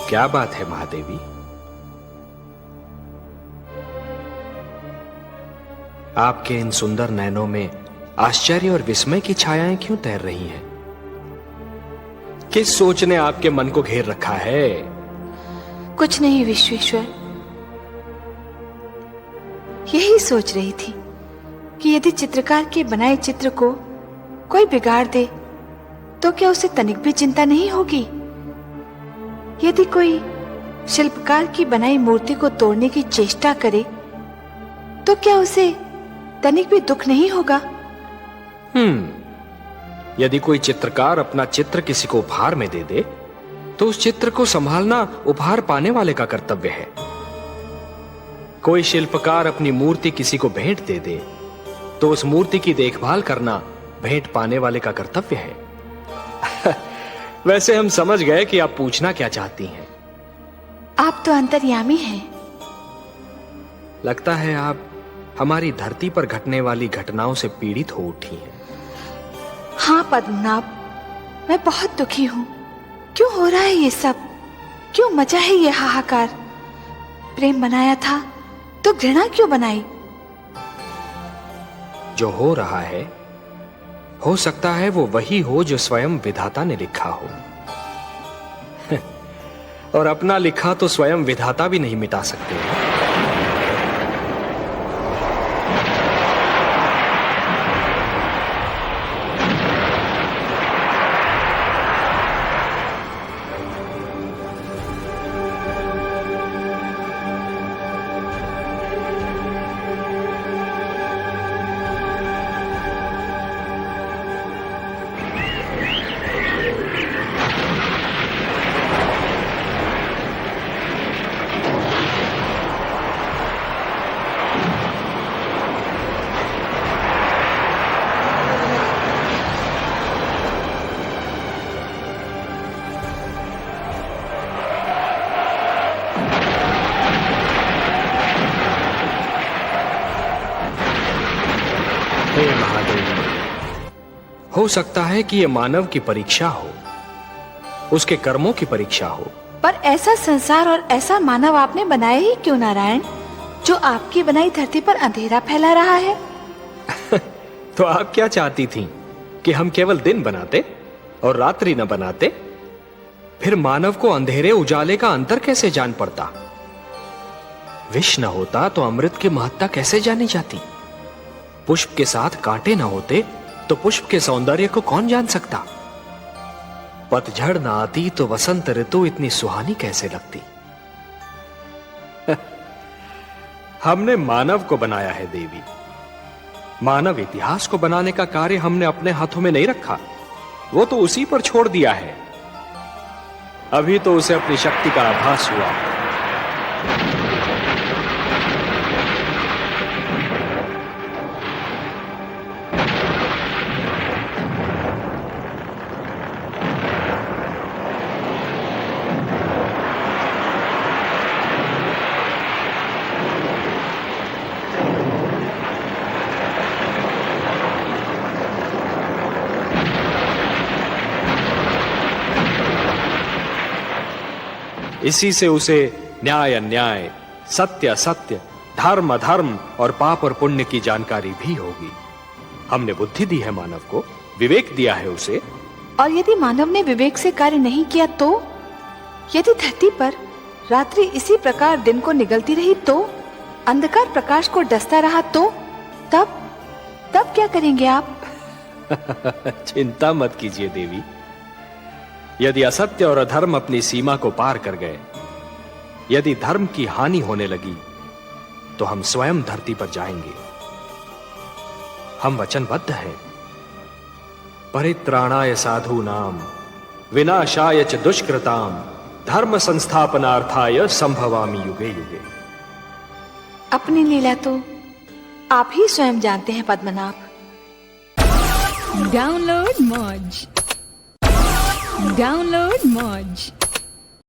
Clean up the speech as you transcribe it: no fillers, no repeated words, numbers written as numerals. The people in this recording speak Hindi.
क्या बात है महादेवी? आपके इन सुंदर नैनों में आश्चर्य और विस्मय की छायाएं क्यों तैर रही हैं? किस सोच ने आपके मन को घेर रखा है? कुछ नहीं विश्वेश्वर, यही सोच रही थी कि यदि चित्रकार के बनाए चित्र को कोई बिगाड़ दे तो क्या उसे तनिक भी चिंता नहीं होगी? यदि कोई शिल्पकार की बनाई मूर्ति को तोड़ने की चेष्टा करे तो क्या उसे तनिक भी दुख नहीं होगा? यदि कोई चित्रकार अपना चित्र किसी को उपहार में दे दे तो उस चित्र को संभालना उपहार पाने वाले का कर्तव्य है। कोई शिल्पकार अपनी मूर्ति किसी को भेंट दे दे तो उस मूर्ति की देखभाल करना भेंट पाने वाले का कर्तव्य है। वैसे हम समझ गए कि आप पूछना क्या चाहती हैं। आप तो अंतर्यामी हैं। लगता है आप हमारी धरती पर घटने वाली घटनाओं से पीड़ित हो उठी हैं। हाँ पद्मनाभ, मैं बहुत दुखी हूँ। क्यों हो रहा है ये सब? क्यों मचा है ये हाहाकार? प्रेम बनाया था तो घृणा क्यों बनाई? जो हो रहा है हो सकता है वो वही हो जो स्वयं विधाता ने लिखा हो। और अपना लिखा तो स्वयं विधाता भी नहीं मिटा सकते। हे महादेव, हो सकता है कि यह मानव की परीक्षा हो, उसके कर्मों की परीक्षा हो। पर ऐसा संसार और ऐसा मानव आपने बनाया ही क्यों नारायण, जो आपकी बनाई धरती पर अंधेरा फैला रहा है? तो आप क्या चाहती थीं कि हम केवल दिन बनाते और रात्रि न बनाते? फिर मानव को अंधेरे उजाले का अंतर कैसे जान पड़ता? विष न होता तो अमृत की महत्ता कैसे जानी जाती? पुष्प के साथ कांटे न होते तो पुष्प के सौंदर्य को कौन जान सकता? पतझड़ न आती तो वसंत ऋतु इतनी सुहानी कैसे लगती? हमने मानव को बनाया है देवी। मानव इतिहास को बनाने का कार्य हमने अपने हाथों में नहीं रखा, वो तो उसी पर छोड़ दिया है। अभी तो उसे अपनी शक्ति का आभास हुआ। इसी से उसे न्याय अन्याय, सत्य असत्य, धर्म अधर्म और पाप और पुण्य की जानकारी भी होगी। हमने बुद्धि दी है मानव को, विवेक दिया है उसे। और यदि मानव ने विवेक से कार्य नहीं किया तो? यदि धरती पर रात्रि इसी प्रकार दिन को निगलती रही तो? अंधकार प्रकाश को डसता रहा तो? तब क्या करेंगे आप? चिंता मत कीजिए देवी। यदि असत्य और अधर्म अपनी सीमा को पार कर गए, यदि धर्म की हानि होने लगी, तो हम स्वयं धरती पर जाएंगे। हम वचनबद्ध हैं। परित्राणाय साधूनाम विनाशाय च दुष्कृताम धर्म संस्थापनार्थाय संभवामि युगे युगे। अपनी लीला तो आप ही स्वयं जानते हैं पद्मनाभ। Download Moj.